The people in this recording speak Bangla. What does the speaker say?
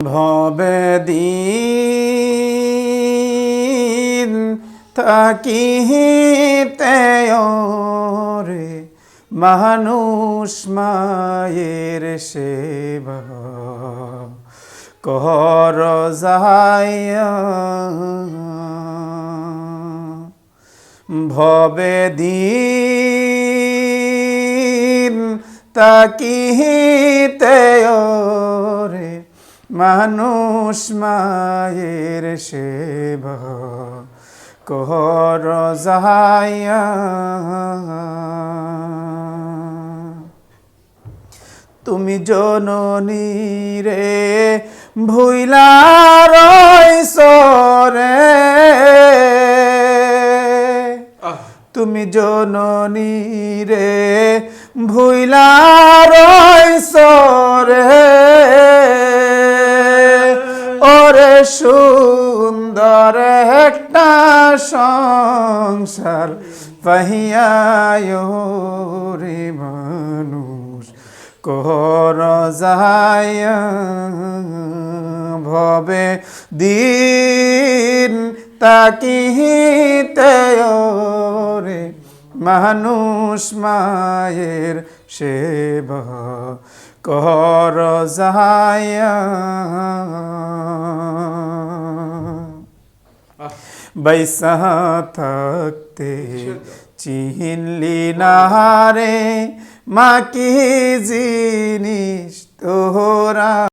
ভবেদিন থাকিতে রে মানুষ মায়ের সেবা কর যাইয়া ভবেদিন থাকিতে রে মানুষ মায়ের সেবা কর যাইয়া তুমি জননী রে ভুইলা রইছ রে তুমি জননী রে ভুইলা রইছ রে ওরে সুন্দর একটা সংসার পাহিয়া রে মানুষ কর যাইয়া ভবে দিন তাকিতে রে মানুষ মায়ের সেবা কর যাইয়া বাইসা থাকতে চিনলি না রে মা কি জিনিস তোরা।